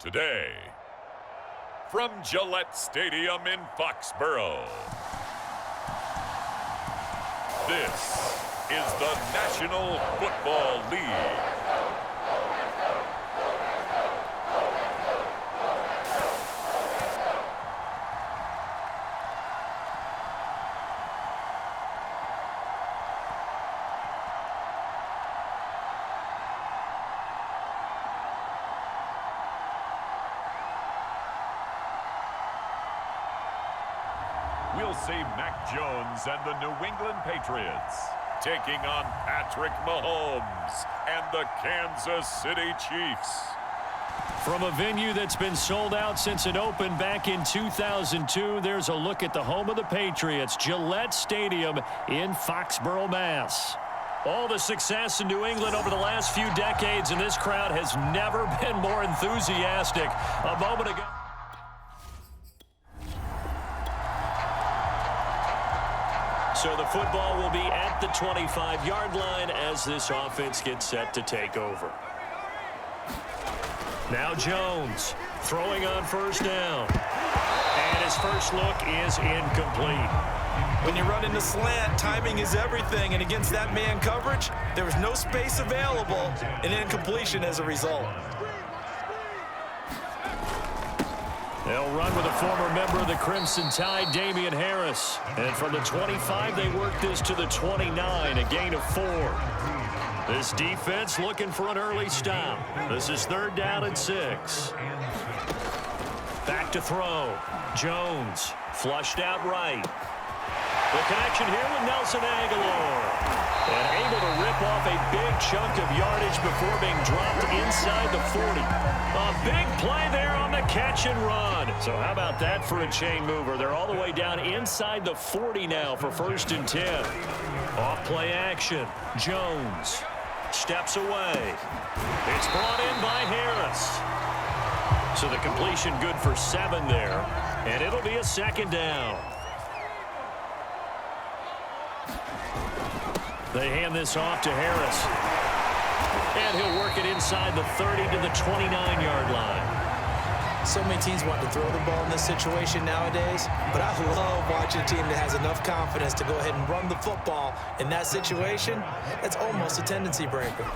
Today, from Gillette Stadium in Foxborough, this is the National Football League. We'll see Mac Jones and the New England Patriots taking on Patrick Mahomes and the Kansas City Chiefs. From a venue that's been sold out since it opened back in 2002, there's a look at the home of the Patriots, Gillette Stadium in Foxborough, Mass. All the success in New England over the last few decades, and this crowd has never been more enthusiastic. A moment ago. So the football will be at the 25-yard line as this offense gets set to take over. Now Jones throwing on first down. And his first look is incomplete. When you run into slant, timing is everything. And against that man coverage, there was no space available, and incompletion as a result. They'll run with a former member of the Crimson Tide, Damian Harris. And from the 25, they work this to the 29, a gain of 4. This defense looking for an early stop. This is 3rd down and 6. Back to throw. Jones flushed out right. The connection here with Nelson Aguilar. And able to rip off a big chunk of yardage before being dropped inside the 40. A big play there on the catch and run. So how about that for a chain mover? They're all the way down inside the 40 now for 1st and 10. Off play action. Jones steps away. It's brought in by Harris. So the completion good for 7 there. And it'll be a 2nd down. They hand this off to Harris. And he'll work it inside the 30 to the 29-yard line. So many teams want to throw the ball in this situation nowadays, but I love watching a team that has enough confidence to go ahead and run the football in that situation. That's almost a tendency breaker.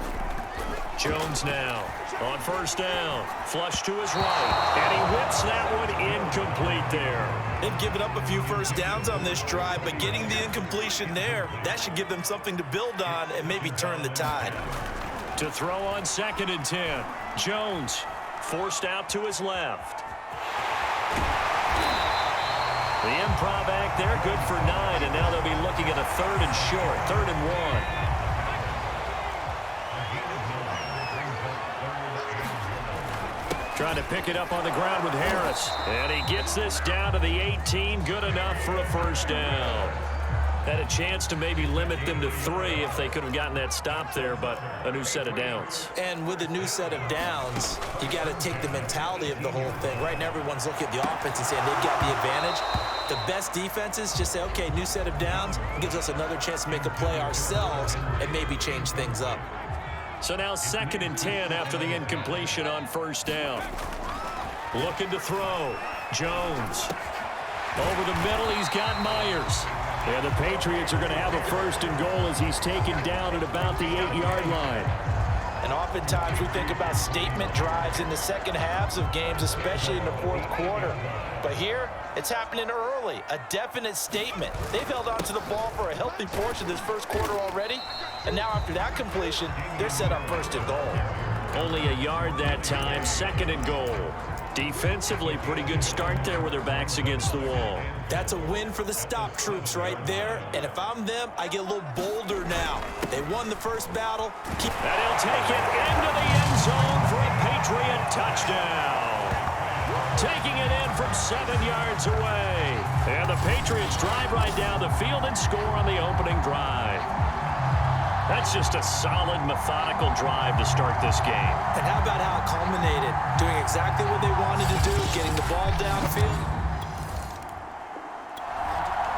Jones now on 1st down. Flush to his right. And he whips that one incomplete there. They've given up a few first downs on this drive, but getting the incompletion there, that should give them something to build on and maybe turn the tide. To throw on 2nd and 10. Jones forced out to his left. The improv act there, good for 9, and now they'll be looking at a 3rd and short, 3rd and 1. Trying to pick it up on the ground with Harris. And he gets this down to the 18. Good enough for a 1st down. Had a chance to maybe limit them to 3 if they could have gotten that stop there, but a new set of downs. And with a new set of downs, you got to take the mentality of the whole thing. Right now, everyone's looking at the offense and saying they've got the advantage. The best defenses just say, okay, new set of downs. It gives us another chance to make a play ourselves and maybe change things up. So now 2nd and 10 after the incompletion on 1st down. Looking to throw. Jones. Over the middle, he's got Myers. And the Patriots are going to have a 1st and goal as he's taken down at about the 8-yard line. And oftentimes we think about statement drives in the second halves of games, especially in the 4th quarter. But here, it's happening early, a definite statement. They've held on to the ball for a healthy portion of this 1st quarter already. And now after that completion, they're set on 1st and goal. Only a yard that time, 2nd and goal. Defensively, pretty good start there with their backs against the wall. That's a win for the stop troops right there. And if I'm them, I get a little bolder now. They won the first battle. And he'll take it into the end zone for a Patriot touchdown. Taking it in from 7 yards away. And the Patriots drive right down the field and score on the opening drive. That's just a solid, methodical drive to start this game. And how about how it culminated? Doing exactly what they wanted to do, getting the ball downfield.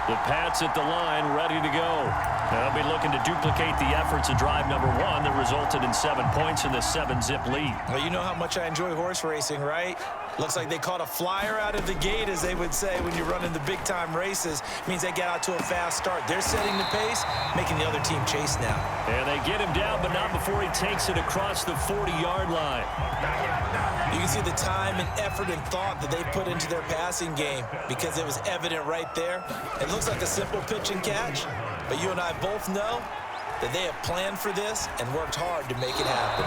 The Pats at the line, ready to go. They'll be looking to duplicate the efforts of drive number 1 that resulted in 7 points in the 7-zip lead. Well, you know how much I enjoy horse racing, right? Looks like they caught a flyer out of the gate, as they would say when you're running the big-time races. Means they get out to a fast start. They're setting the pace, making the other team chase now. And they get him down, but not before he takes it across the 40-yard line. You can see the time and effort and thought that they put into their passing game because it was evident right there. It looks like a simple pitch and catch, but you and I both know that they have planned for this and worked hard to make it happen.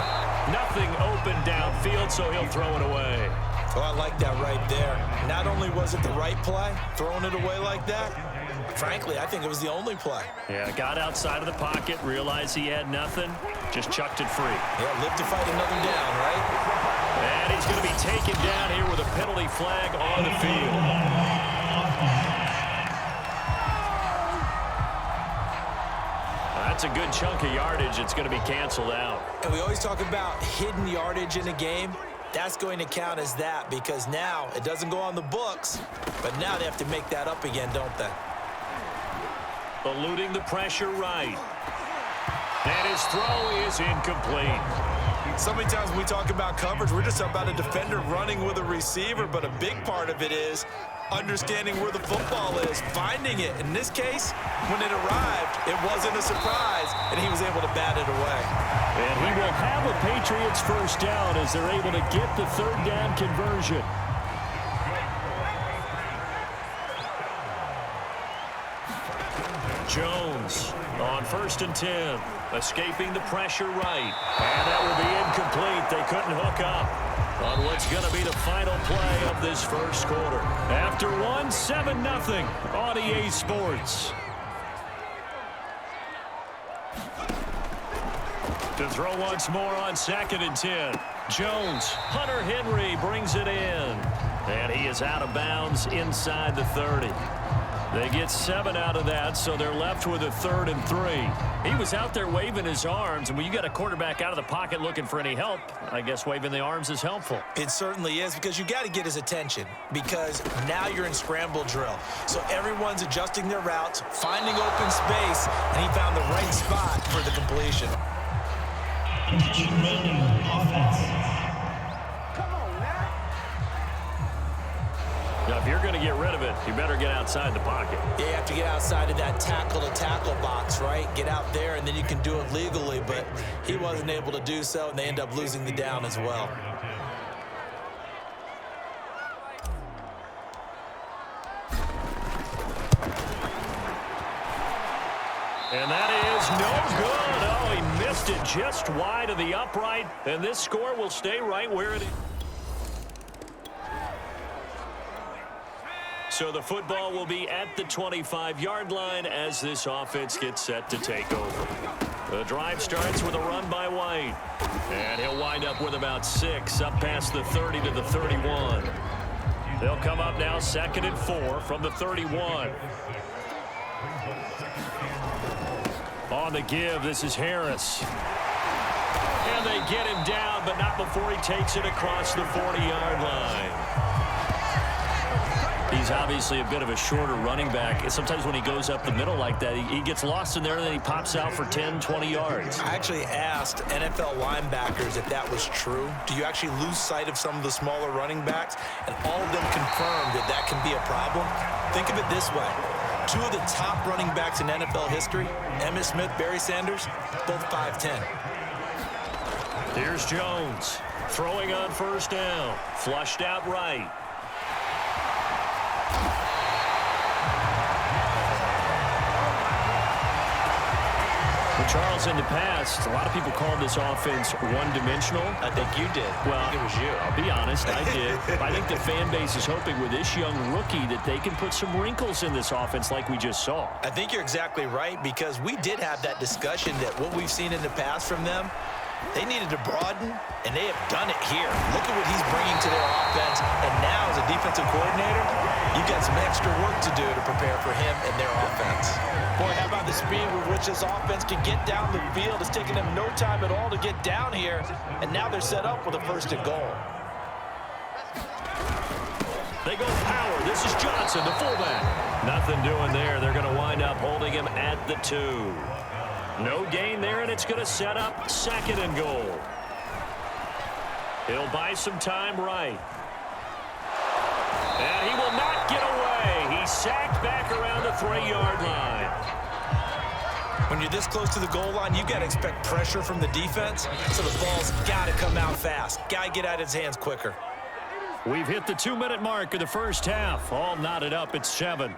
Nothing open downfield, so he'll throw it away. Oh, I like that right there. Not only was it the right play, throwing it away like that, frankly, I think it was the only play. Yeah, got outside of the pocket, realized he had nothing, just chucked it free. Yeah, live to fight another down, right? And he's going to be taken down here with a penalty flag on the field. That's a good chunk of yardage. It's going to be canceled out. And we always talk about hidden yardage in a game. That's going to count as that because now it doesn't go on the books, but now they have to make that up again, don't they? Eluding the pressure right. And his throw is incomplete. So many times when we talk about coverage, we're just about a defender running with a receiver, but a big part of it is understanding where the football is, finding it. In this case, when it arrived, it wasn't a surprise, and he was able to bat it away. And he will have a Patriots first down as they're able to get the 3rd down conversion. Jones on 1st and 10, escaping the pressure right. And that will be incomplete. They couldn't hook up on what's going to be the final play of this first quarter. After 7-0 on EA Sports. To throw once more on 2nd and 10. Jones, Hunter Henry brings it in. And he is out of bounds inside the 30. They get 7 out of that, so they're left with a 3rd and 3. He was out there waving his arms, and when you got a quarterback out of the pocket looking for any help, I guess waving the arms is helpful. It certainly is, because you got to get his attention, because now you're in scramble drill. So everyone's adjusting their routes, finding open space, and he found the right spot for the completion. Now, if you're going to get rid of it, you better get outside the pocket. Yeah, you have to get outside of that tackle-to-tackle box, right? Get out there, and then you can do it legally, but he wasn't able to do so, and they end up losing the down as well. And that is no good. Oh, he missed it just wide of the upright, and this score will stay right where it is. So the football will be at the 25-yard line as this offense gets set to take over. The drive starts with a run by White. And he'll wind up with about 6 up past the 30 to the 31. They'll come up now 2nd and 4 from the 31. On the give, this is Harris. And they get him down, but not before he takes it across the 40-yard line. He's obviously a bit of a shorter running back. Sometimes when he goes up the middle like that, he gets lost in there, and then he pops out for 10, 20 yards. I actually asked NFL linebackers if that was true. Do you actually lose sight of some of the smaller running backs? And all of them confirmed that that can be a problem. Think of it this way. 2 of the top running backs in NFL history, Emmitt Smith, Barry Sanders, both 5'10". Here's Jones, throwing on 1st down, flushed out right. Charles, in the past, a lot of people called this offense one-dimensional. I think you did. Well, I think it was you. I'll be honest, I did. I think the fan base is hoping with this young rookie that they can put some wrinkles in this offense like we just saw. I think you're exactly right, because we did have that discussion that what we've seen in the past from them, they needed to broaden, and they have done it here. Look at what he's bringing to their offense, and now as a defensive coordinator, you've got some extra work to do to prepare for him and their offense. Boy, how about the speed with which this offense can get down the field? It's taken them no time at all to get down here, and now they're set up with a 1st and goal. They go power. This is Johnson, the fullback. Nothing doing there. They're going to wind up holding him at the 2. No gain there, and it's going to set up 2nd and goal. He'll buy some time right. And he will not get away. He's sacked back around the 3-yard line. When you're this close to the goal line, you've got to expect pressure from the defense, so the ball's got to come out fast. Got to get out of his hands quicker. We've hit the 2-minute mark of the first half. All knotted up at 7.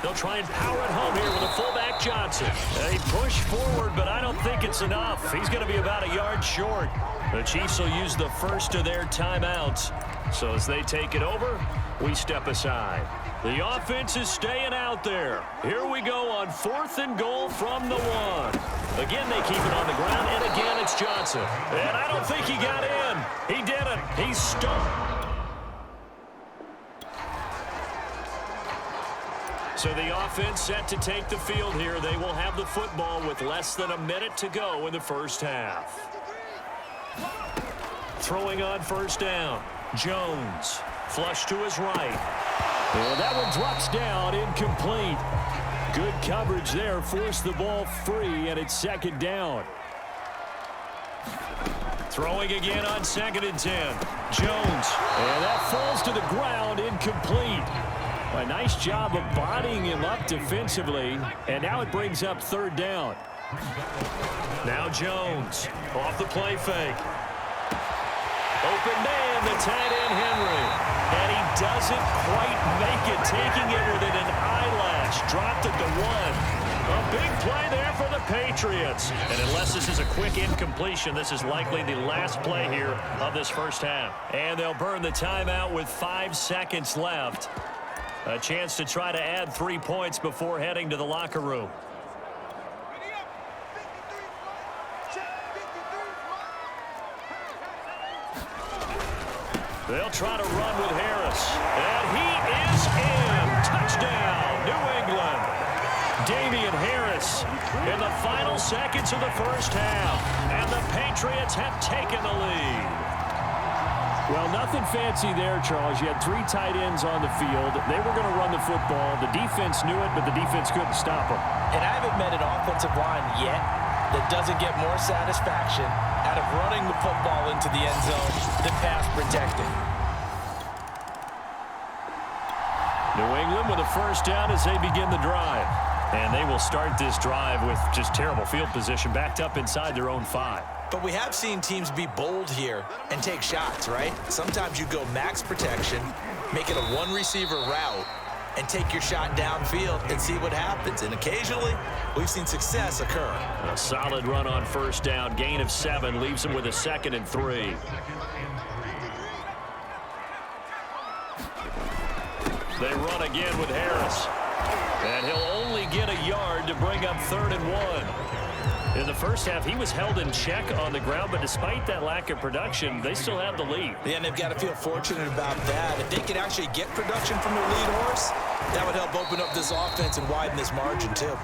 They'll try and power it home here with a fullback Johnson. They push forward, but I don't think it's enough. He's going to be about a yard short. The Chiefs will use the first of their timeouts. So as they take it over, we step aside. The offense is staying out there. Here we go on 4th and goal from the 1. Again, they keep it on the ground, and again, it's Johnson. And I don't think he got in. He didn't. He's stuck. So the offense set to take the field here. They will have the football with less than a minute to go in the first half. Throwing on 1st down. Jones. Flush to his right. And that one drops down, incomplete. Good coverage there. Forced the ball free, and it's 2nd down. Throwing again on 2nd and 10. Jones. And that falls to the ground, incomplete. A nice job of bodying him up defensively, and now it brings up 3rd down. Now Jones off the play fake. Open man, the tight end Henry. And he doesn't quite make it, taking it within an eyelash. Dropped at the 1. A big play there for the Patriots. And unless this is a quick incompletion, this is likely the last play here of this first half. And they'll burn the timeout with 5 seconds left. A chance to try to add 3 points before heading to the locker room. They'll try to run with Harris. And he is in. Touchdown, New England. Damian Harris in the final seconds of the first half. And the Patriots have taken the lead. Well, nothing fancy there, Charles. You had 3 tight ends on the field. They were going to run the football. The defense knew it, but the defense couldn't stop them. And I haven't met an offensive line yet that doesn't get more satisfaction out of running the football into the end zone than pass protecting. New England with a 1st down as they begin the drive. And they will start this drive with just terrible field position, backed up inside their own 5. But we have seen teams be bold here and take shots, right? Sometimes you go max protection, make it a 1-receiver route, and take your shot downfield and see what happens. And occasionally, we've seen success occur. A solid run on 1st down. Gain of 7 leaves them with a 2nd and 3. They run again with Harris. And he'll only get a yard to bring up 3rd and 1. In the first half, he was held in check on the ground, but despite that lack of production, they still have the lead. Yeah, and they've got to feel fortunate about that. If they could actually get production from their lead horse, that would help open up this offense and widen this margin, too.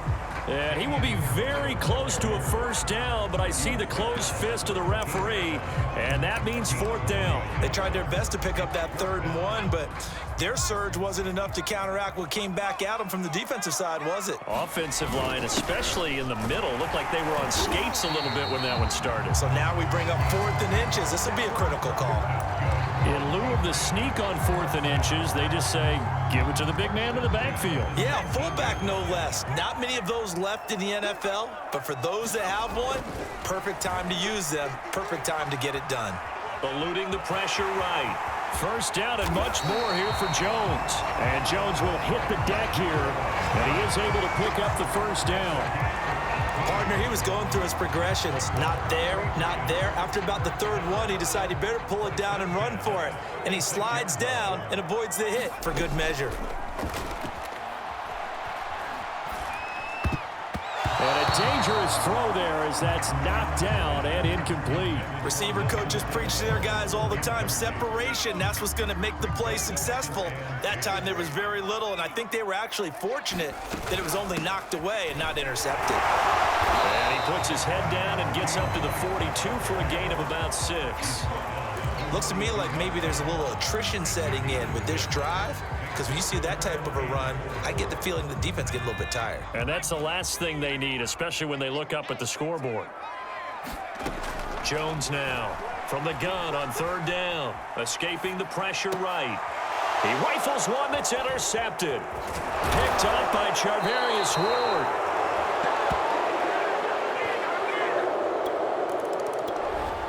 And he will be very close to a 1st down, but I see the closed fist of the referee, and that means 4th down. They tried their best to pick up that 3rd and 1, but their surge wasn't enough to counteract what came back at them from the defensive side, was it? Offensive line, especially in the middle, looked like they were on skates a little bit when that one started. So now we bring up 4th and inches. This will be a critical call. In lieu of the sneak on 4th and inches, they just say, give it to the big man in the backfield. Yeah, fullback no less. Not many of those left in the NFL, but for those that have one, perfect time to use them, perfect time to get it done. Eluding the pressure right. First down and much more here for Jones. And Jones will hit the deck here, and he is able to pick up the first down. Partner, he was going through his progressions. Not there, not there. After about the third one, he decided he better pull it down and run for it. And he slides down and avoids the hit for good measure. And a dangerous throw there as that's knocked down and incomplete. Receiver coaches preach to their guys all the time. Separation, that's what's going to make the play successful. That time there was very little, and I think they were actually fortunate that it was only knocked away and not intercepted. And he puts his head down and gets up to the 42 for a gain of about 6. Looks to me like maybe there's a little attrition setting in with this drive. Because when you see that type of a run, I get the feeling the defense gets a little bit tired. And that's the last thing they need, especially when they look up at the scoreboard. Jones now from the gun on third down, escaping the pressure right. He rifles one that's intercepted. Picked up by Charvarius Ward.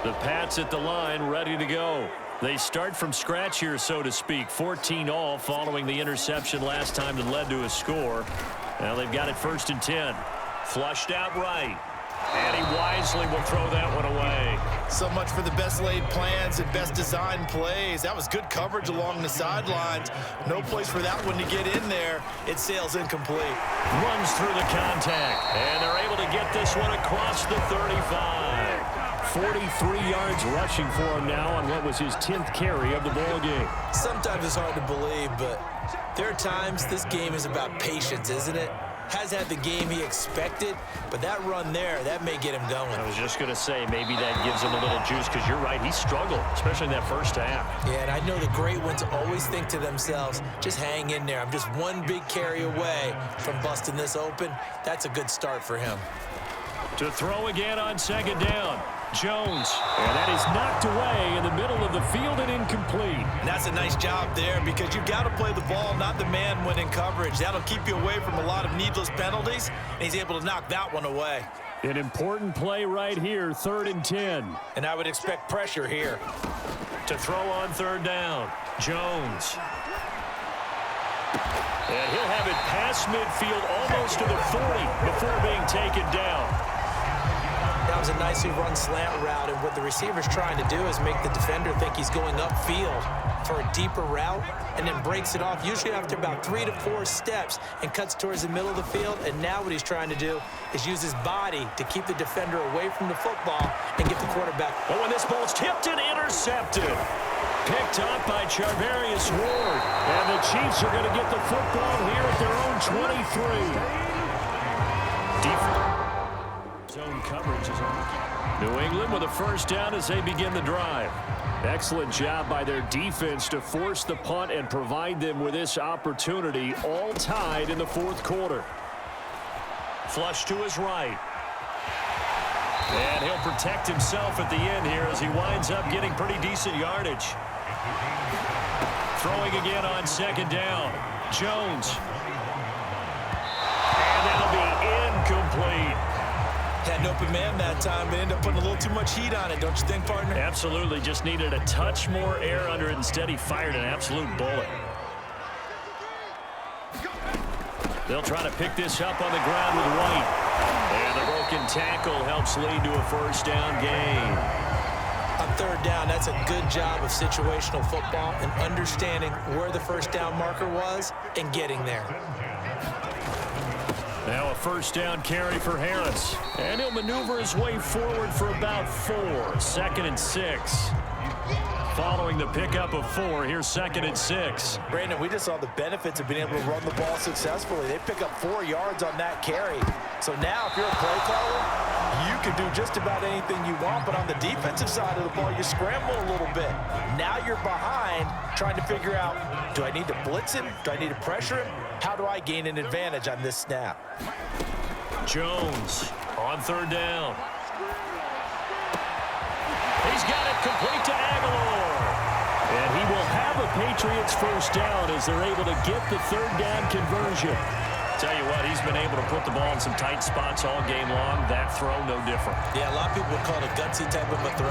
The Pats at the line, ready to go. They start from scratch here, so to speak. 14 all following the interception last time that led to a score. Now they've got it 1st and 10. Flushed out right. And he wisely will throw that one away. So much for the best laid plans and best designed plays. That was good coverage along the sidelines. No place for that one to get in there. It sails incomplete. Runs through the contact. And they're able to get this one across the 35. 43 yards rushing for him now on what was his 10th carry of the ball game. Sometimes it's hard to believe, but there are times this game is about patience, isn't it? Has had the game he expected, but that run there, that may get him going. I was just going to say, maybe that gives him a little juice, because you're right, he struggled, especially in that first half. Yeah, and I know the great ones always think to themselves, just hang in there. I'm just one big carry away from busting this open. That's a good start for him. To throw again on second down. Jones, and that is knocked away in the middle of the field and incomplete. And that's a nice job there, because you've got to play the ball, not the man when in coverage. That'll keep you away from a lot of needless penalties, and he's able to knock that one away. An important play right here, 3rd and 10. And I would expect pressure here. To throw on third down, Jones. And he'll have it past midfield almost to the 40 before being taken down. That was a nicely run slant route, and what the receiver's trying to do is make the defender think he's going upfield for a deeper route, and then breaks it off, usually after about 3 to 4 steps, and cuts towards the middle of the field. And now what he's trying to do is use his body to keep the defender away from the football and get the quarterback. Oh, and this ball's tipped and intercepted. Picked up by Charvarius Ward. And the Chiefs are going to get the football here at their own 23. Zone coverage is on. New England with a first down as they begin the drive. Excellent job by their defense to force the punt and provide them with this opportunity, all tied in the 4th quarter. Flush to his right. And he'll protect himself at the end here as he winds up getting pretty decent yardage. Throwing again on second down. Jones. And that'll be incomplete. Had an open man that time, but ended up putting a little too much heat on it, don't you think, partner? Absolutely. Just needed a touch more air under it. Instead, he fired an absolute bullet. They'll try to pick this up on the ground with White. And the broken tackle helps lead to a first down gain. On third down, that's a good job of situational football and understanding where the first down marker was and getting there. Now a first down carry for Harris. And he'll maneuver his way forward for about 4. 2nd and 6. Following the pickup of 4, here's 2nd and 6. Brandon, we just saw the benefits of being able to run the ball successfully. They pick up 4 yards on that carry. So now if you're a play caller, you can do just about anything you want, but on the defensive side of the ball, you scramble a little bit. Now you're behind trying to figure out, do I need to blitz him? Do I need to pressure him? How do I gain an advantage on this snap? Jones on third down. He's got it complete to Aguilar. And he will have a Patriots first down as they're able to get the third down conversion. Tell you what, he's been able to put the ball in some tight spots all game long. That throw, no different. Yeah, a lot of people would call it a gutsy type of a throw.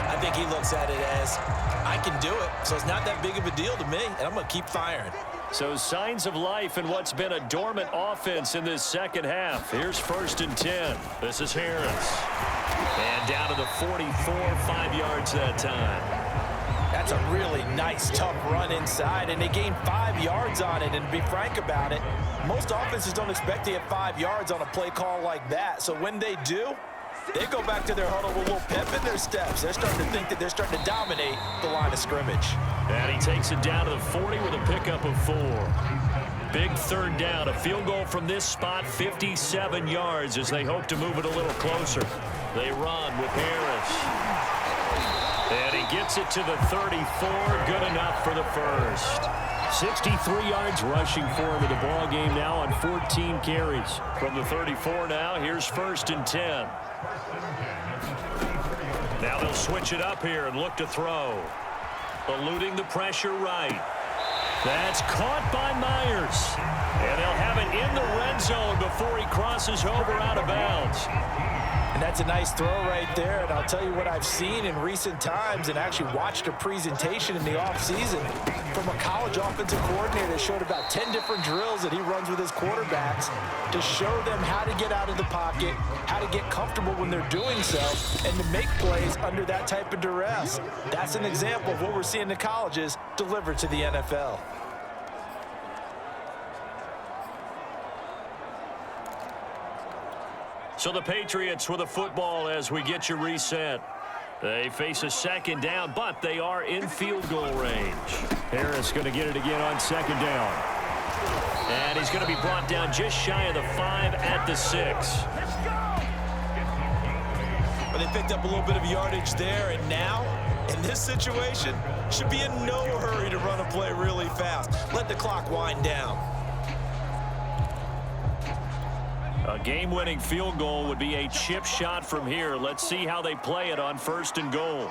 I think he looks at it as, I can do it, so it's not that big of a deal to me, and I'm going to keep firing. So signs of life in what's been a dormant offense in this second half. Here's 1st and 10. This is Harris. And down to the 44, 5 yards that time. That's a really nice, tough run inside, and they gained 5 yards on it. And to be frank about it, most offenses don't expect to get 5 yards on a play call like that. So when they do, they go back to their huddle with a little pep in their steps. They're starting to think that they're starting to dominate the line of scrimmage. And he takes it down to the 40 with a pickup of 4. Big 3rd down. A field goal from this spot, 57 yards as they hope to move it a little closer. They run with Harris. And he gets it to the 34. Good enough for the first. 63 yards rushing for him in the ball game now on 14 carries. From the 34 now, here's 1st and 10. Now they'll switch it up here and look to throw. Eluding the pressure right. That's caught by Myers. And they'll have it in the red zone before he crosses over out of bounds. And that's a nice throw right there. And I'll tell you what I've seen in recent times and actually watched a presentation in the offseason from a college offensive coordinator that showed about 10 different drills that he runs with his quarterbacks to show them how to get out of the pocket, how to get comfortable when they're doing so, and to make plays under that type of duress. That's an example of what we're seeing in colleges delivered to the NFL. So the Patriots with the football as we get you reset. They face a 2nd down, but they are in field goal range. Harris going to get it again on 2nd down. And he's going to be brought down just shy of the 5 at the 6. But they picked up a little bit of yardage there, and now, in this situation, should be in no hurry to run a play really fast. Let the clock wind down. A game-winning field goal would be a chip shot from here. Let's see how they play it on 1st and goal.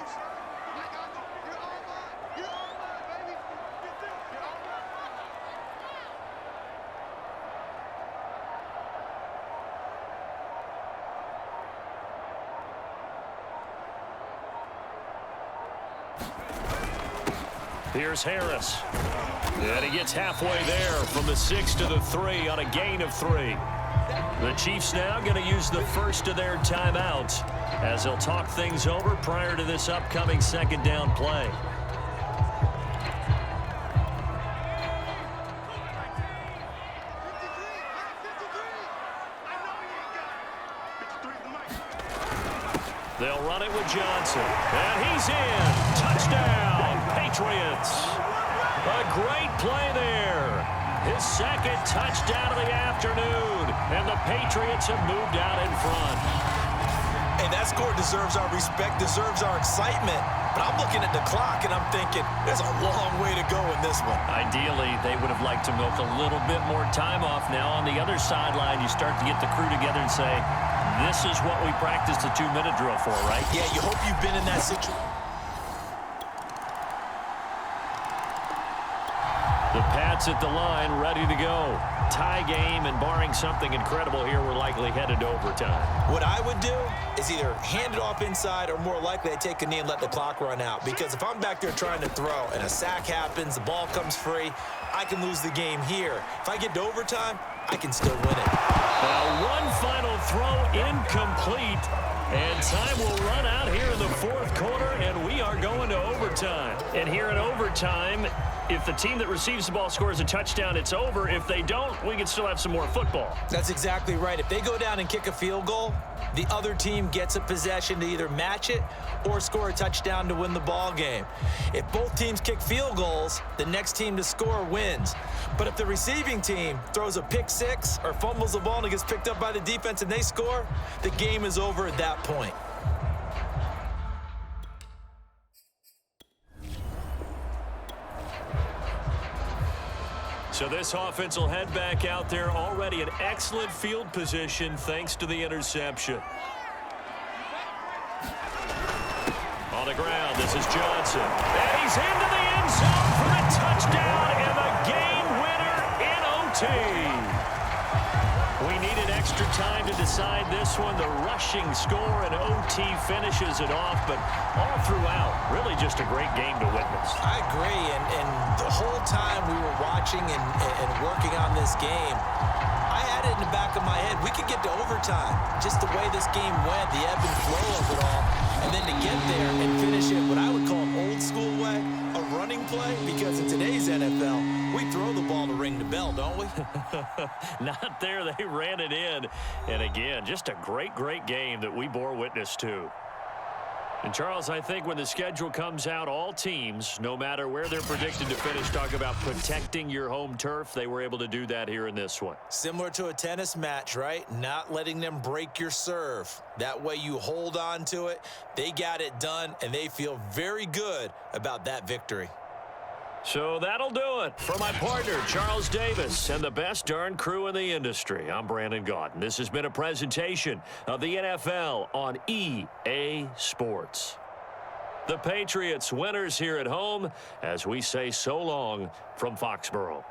Here's Harris. And he gets halfway there from the 6 to the 3 on a gain of 3. The Chiefs now going to use the first of their timeouts as they'll talk things over prior to this upcoming 2nd down play. They'll run it with Johnson. And he's in. Touchdown, Patriots. A great play there. His 2nd touchdown of the afternoon. And the Patriots have moved out in front. Hey, that score deserves our respect, deserves our excitement. But I'm looking at the clock, and I'm thinking, there's a long way to go in this one. Ideally, they would have liked to milk a little bit more time off. Now, on the other sideline, you start to get the crew together and say, this is what we practiced the 2-minute drill for, right? Yeah, you hope you've been in that situation. The Pats at the line, ready to go. Tie game, and barring something incredible here, we're likely headed to overtime. What I would do is either hand it off inside or more likely I take a knee and let the clock run out. Because if I'm back there trying to throw and a sack happens, the ball comes free, I can lose the game here. If I get to overtime, I can still win it. Now one final throw incomplete. And time will run out here in the 4th quarter, and we are going to overtime. And here in overtime, if the team that receives the ball scores a touchdown, it's over. If they don't, we can still have some more football. That's exactly right. If they go down and kick a field goal, the other team gets a possession to either match it or score a touchdown to win the ball game. If both teams kick field goals, the next team to score wins. But if the receiving team throws a pick 6 or fumbles the ball and it gets picked up by the defense and they score, the game is over at that point. So this offense will head back out there, already in excellent field position thanks to the interception. On the ground, this is Johnson. And he's into the end zone for the touchdown and the game winner in OT. We needed extra time to decide this one. The rushing score and OT finishes it off, but all throughout, really just a great game to witness. I agree, and the whole time we were watching and working on this game, I had it in the back of my head. We could get to overtime. Just the way this game went, the ebb and flow of it all, and then to get there and finish it what I would call an old school way, a running play, because in today's NFL, we throw the ball to ring the bell, don't we? Not there. They ran it in. And again, just a great, great game that we bore witness to. And, Charles, I think when the schedule comes out, all teams, no matter where they're predicted to finish, talk about protecting your home turf. They were able to do that here in this one. Similar to a tennis match, right? Not letting them break your serve. That way you hold on to it. They got it done, and they feel very good about that victory. So that'll do it. For my partner, Charles Davis, and the best darn crew in the industry, I'm Brandon Gaudin. This has been a presentation of the NFL on EA Sports. The Patriots winners here at home as we say so long from Foxborough.